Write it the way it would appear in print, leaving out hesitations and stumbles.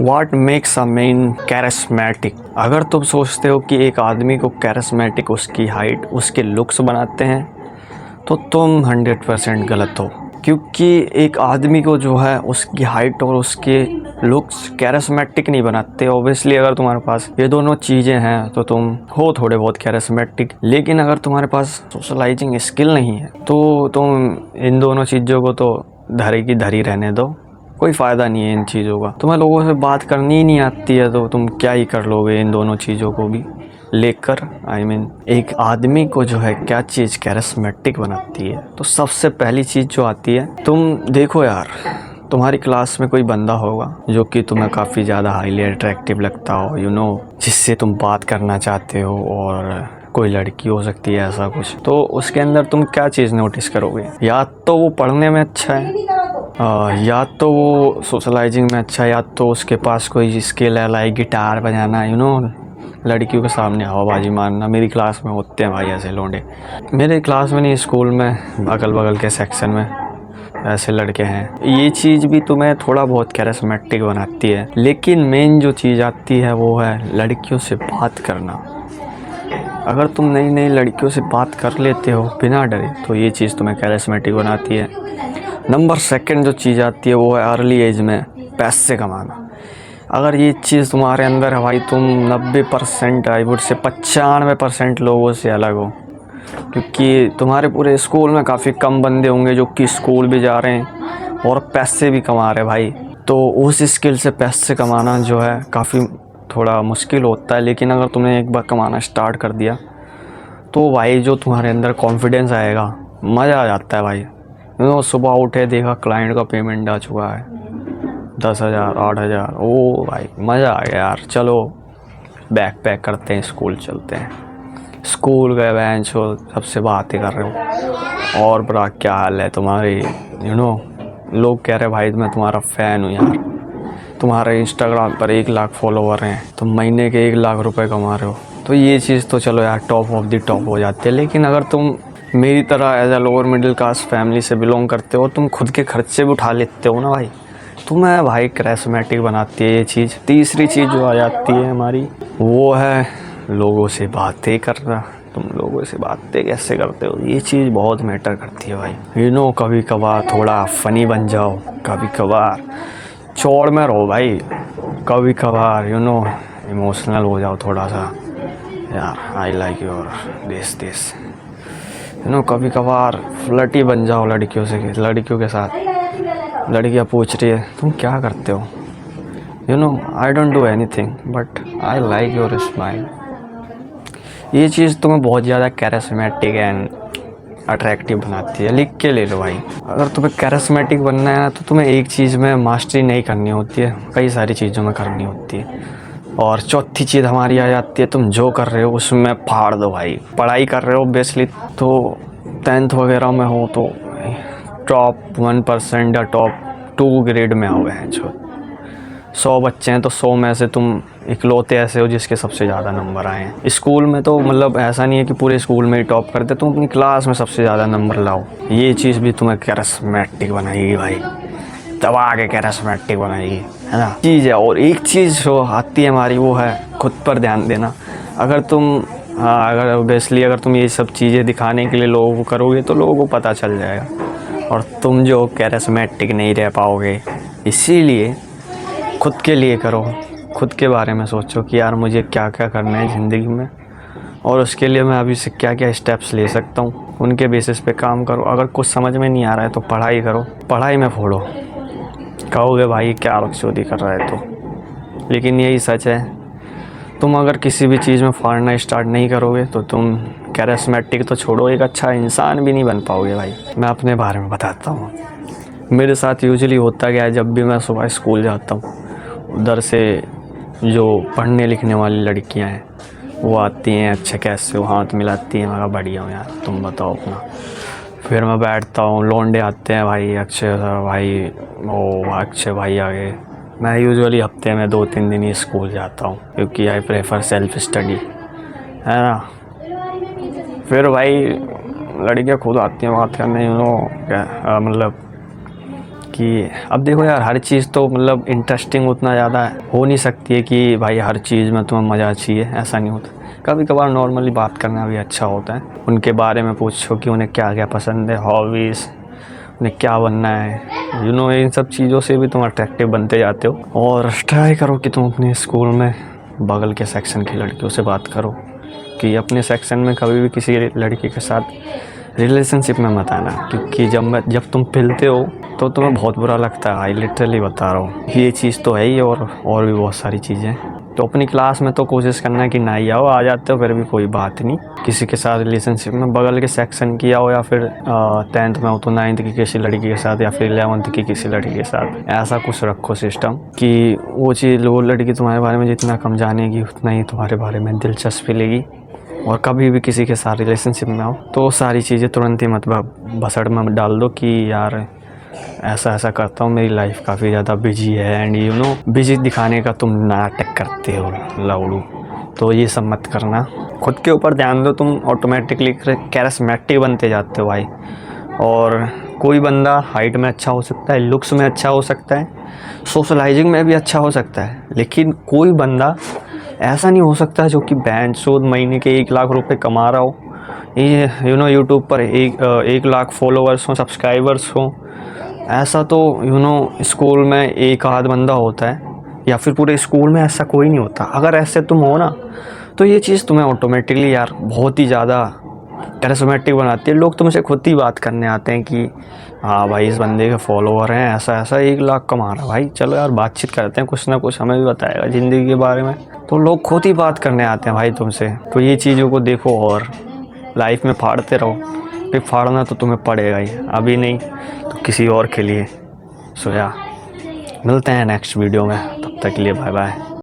Watt makes a man charismatic. अगर तुम सोचते हो कि एक आदमी को कैरिस्मेटिक उसकी हाइट, उसके लुक्स बनाते हैं, तो तुम 100% गलत हो। क्योंकि एक आदमी को जो है उसकी हाइट और उसके लुक्स कैरिस्मेटिक नहीं बनाते। ऑब्वियसली अगर तुम्हारे पास ये दोनों चीज़ें हैं तो तुम हो थोड़े बहुत कैरिस्मेटिक, लेकिन अगर तुम्हारे पास सोशलाइजिंग स्किल नहीं है तो तुम इन दोनों चीज़ों को तो धरी की धरी रहने दो। कोई फ़ायदा नहीं है इन चीज़ों का। तुम्हें लोगों से बात करनी ही नहीं आती है तो तुम क्या ही कर लोगे इन दोनों चीज़ों को भी लेकर। एक आदमी को जो है क्या चीज़ कैरिस्मेटिक बनाती है, तो सबसे पहली चीज़ जो आती है, तुम देखो यार, तुम्हारी क्लास में कोई बंदा होगा जो कि तुम्हें काफ़ी ज़्यादा हाईली अट्रैक्टिव लगता हो, जिससे तुम बात करना चाहते हो, और कोई लड़की हो सकती है ऐसा कुछ, तो उसके अंदर तुम क्या चीज़ नोटिस करोगे? या तो वो पढ़ने में अच्छा है, या तो वो सोशलाइजिंग में अच्छा है, या तो उसके पास कोई स्किल है लाइक गिटार बजाना, लड़कियों के सामने हवाबाजी मारना। मेरी क्लास में होते हैं भाई ऐसे लौंडे। मेरे क्लास में नहीं, स्कूल में अगल बगल के सेक्शन में ऐसे लड़के हैं। ये चीज़ भी तुम्हें थोड़ा बहुत कैरिस्मेटिक बनाती है, लेकिन मेन जो चीज़ आती है वो है लड़कियों से बात करना। अगर तुम नई नई लड़कियों से बात कर लेते हो बिना डरे, तो ये चीज़ तुम्हें कैरिस्मेटिक बनाती है। नंबर सेकंड जो चीज़ आती है वो है अर्ली एज में पैसे कमाना। अगर ये चीज़ तुम्हारे अंदर है भाई, तुम 90% आई वुड से 95% लोगों से अलग हो। क्योंकि तुम्हारे पूरे स्कूल में काफ़ी कम बंदे होंगे जो कि स्कूल भी जा रहे हैं और पैसे भी कमा रहे हैं भाई। तो उस स्किल से पैसे कमाना जो है काफ़ी थोड़ा मुश्किल होता है, लेकिन अगर तुमने एक बार कमाना स्टार्ट कर दिया तो भाई जो तुम्हारे अंदर कॉन्फिडेंस आएगा, मज़ा आ जाता है भाई। सुबह उठे देखा क्लाइंट का पेमेंट आ चुका है 10,000 8,000, ओ भाई मज़ा आ गया यार, चलो बैग पैक करते हैं, स्कूल चलते हैं। स्कूल गए, बेंच हो, सबसे बातें कर रहे हो, और बड़ा क्या हाल है तुम्हारी, लोग कह रहे भाई मैं तुम्हारा फ़ैन हूँ यार, तुम्हारे इंस्टाग्राम पर 1 लाख फॉलोवर हैं, तुम महीने के 1 लाख रुपए कमा रहे हो। तो ये चीज़ तो चलो यार टॉप ऑफ द टॉप हो जाती है। लेकिन अगर तुम मेरी तरह as a lower middle class family से बिलोंग करते हो, तुम खुद के खर्चे भी उठा लेते हो ना भाई, तुम्हें भाई कैरिस्मेटिक बनाती है ये चीज़। तीसरी चीज़ जो आ जाती है हमारी, वो है लोगों से बातें करना। तुम लोगों से बातें कैसे करते हो, ये चीज़ बहुत मैटर करती है भाई। कभी कभार थोड़ा फ़नी बन जाओ, कभी कभार चौड़ में रहो भाई, कभी कभार इमोशनल हो जाओ थोड़ा सा, यार आई लाइक योर दिस कभी कभार फ्लर्टी बन जाओ लड़कियों के साथ। लड़कियाँ पूछ रही है तुम क्या करते हो, I don't do anything but I like your smile. ये चीज़ तुम्हें बहुत ज़्यादा कैरिस्मेटिक एंड अट्रैक्टिव बनाती है। लिख के ले लो भाई। अगर तुम्हें कैरिस्मेटिक बनना है ना, तो तुम्हें एक चीज़ में मास्टरी नहीं करनी होती है, कई सारी चीज़ों में करनी होती है। और चौथी चीज़ हमारी आ जाती है, तुम जो कर रहे हो उसमें फाड़ दो भाई। पढ़ाई कर रहे हो बेसिकली, तो 10th वगैरह में हो तो टॉप 1% या टॉप 2 ग्रेड में आओ हैं। 100 बच्चे हैं तो 100 में से तुम इकलौते ऐसे हो जिसके सबसे ज़्यादा नंबर आए हैं। स्कूल में तो मतलब ऐसा नहीं है कि पूरे स्कूल में ही टॉप करते, तुम अपनी क्लास में सबसे ज़्यादा नंबर लाओ। ये चीज़ भी तुम्हें कैरिस्मेटिक बनाएगी भाई, दबा के कैरिस्मेटिक बनाएगी, है ना चीज़ है। और एक चीज़ जो आती है हमारी, वो है खुद पर ध्यान देना। अगर तुम ये सब चीज़ें दिखाने के लिए लोगों को करोगे तो लोगों को पता चल जाएगा, और तुम जो कैरिस्मेटिक नहीं रह पाओगे। इसीलिए खुद के लिए करो, खुद के बारे में सोचो कि यार मुझे क्या क्या करना है ज़िंदगी में, और उसके लिए मैं अभी से क्या क्या स्टेप्स ले सकता हूँ, उनके बेसिस पे काम करो। अगर कुछ समझ में नहीं आ रहा है तो पढ़ाई करो, पढ़ाई में फोड़ो। कहोगे भाई क्या बकचोदी कर रहा है तो, लेकिन यही सच है। तुम अगर किसी भी चीज़ में फाड़ना स्टार्ट नहीं करोगे तो तुम कैरिस्मेटिक तो छोड़ो, एक अच्छा इंसान भी नहीं बन पाओगे भाई। मैं अपने बारे में बताता हूँ, मेरे साथ यूजुअली होता क्या है, जब भी मैं सुबह स्कूल जाता हूँ, उधर से जो पढ़ने लिखने वाली लड़कियां हैं वो आती हैं, अच्छे कैसे हो, हाथ मिलाती हैं, मैं बढ़िया हूँ यार तुम बताओ अपना। फिर मैं बैठता हूँ, लौंडे आते हैं भाई, अक्षय सर भाई, ओ अक्षय भाई आ गए। मैं यूजुअली हफ्ते में 2-3 दिन ही स्कूल जाता हूँ, क्योंकि आई प्रेफर सेल्फ स्टडी, है ना। फिर भाई लड़कियाँ खुद आती हैं बात करने, मतलब कि अब देखो यार, हर चीज़ तो मतलब इंटरेस्टिंग उतना ज़्यादा हो नहीं सकती है कि भाई हर चीज़ में तुम्हें मज़ा चाहिए, ऐसा नहीं होता। कभी कभार नॉर्मली बात करना भी अच्छा होता है। उनके बारे में पूछो कि उन्हें क्या क्या पसंद है, हॉबीज़, उन्हें क्या बनना है, इन सब चीज़ों से भी तुम अट्रैक्टिव बनते जाते हो। और ट्राई करो कि तुम अपने स्कूल में बगल के सेक्शन की लड़कियों से बात करो, कि अपने सेक्शन में कभी भी किसी लड़की के साथ रिलेशनशिप में मत आना, क्योंकि जब तुम पिलते हो तो तुम्हें बहुत बुरा लगता है। आई लिटरली बता रहा हूँ, ये चीज़ तो है ही, और भी बहुत सारी चीज़ें। तो अपनी क्लास में तो कोशिश करना कि ना ही आओ, आ जाते हो फिर भी कोई बात नहीं। किसी के साथ रिलेशनशिप में बगल के सेक्शन की आओ, या फिर 10th में हो तो 9th की किसी लड़की के साथ, या फिर 11th की किसी लड़की के साथ। ऐसा कुछ रखो सिस्टम कि वो लड़की तुम्हारे बारे में जितना कम जानेगी उतना ही तुम्हारे बारे में दिलचस्पी लेगी। और कभी भी किसी के साथ रिलेशनशिप में आओ तो सारी चीज़ें तुरंत ही मत भसड़ में डाल दो कि यार ऐसा ऐसा करता हूँ, मेरी लाइफ काफ़ी ज़्यादा बिजी है, एंड बिजी दिखाने का तुम नाटक करते हो लवड़ू। तो ये सब मत करना, खुद के ऊपर ध्यान दो, तुम ऑटोमेटिकली कैरिस्मेटिक बनते जाते हो भाई। और कोई बंदा हाइट में अच्छा हो सकता है, लुक्स में अच्छा हो सकता है, सोशलाइजिंग में भी अच्छा हो सकता है, लेकिन कोई बंदा ऐसा नहीं हो सकता जो कि बैंड महीने के 1 लाख रुपए कमा रहा हो, ये यूट्यूब पर 1 लाख फॉलोअर्स हों, सब्सक्राइबर्स हों। ऐसा तो स्कूल में एक आध बंदा होता है, या फिर पूरे स्कूल में ऐसा कोई नहीं होता। अगर ऐसे तुम हो ना, तो ये चीज़ तुम्हें ऑटोमेटिकली यार बहुत ही ज़्यादा कैरिस्मेटिक बनाती है। लोग तुमसे खुद ही बात करने आते हैं कि हाँ भाई, इस बंदे के फॉलोअर हैं, ऐसा ऐसा 1 लाख कमा रहा, भाई चलो यार बातचीत करते हैं, कुछ ना कुछ हमें भी बताएगा ज़िंदगी के बारे में। तो लोग खुद ही बात करने आते हैं भाई तुमसे। तो ये चीज़ों को देखो और लाइफ में फाड़ते रहो, फिर फाड़ना तो तुम्हें पड़ेगा ही, अभी नहीं तो किसी और के लिए। सो या मिलते हैं नेक्स्ट वीडियो में, तब तक के लिए बाय बाय।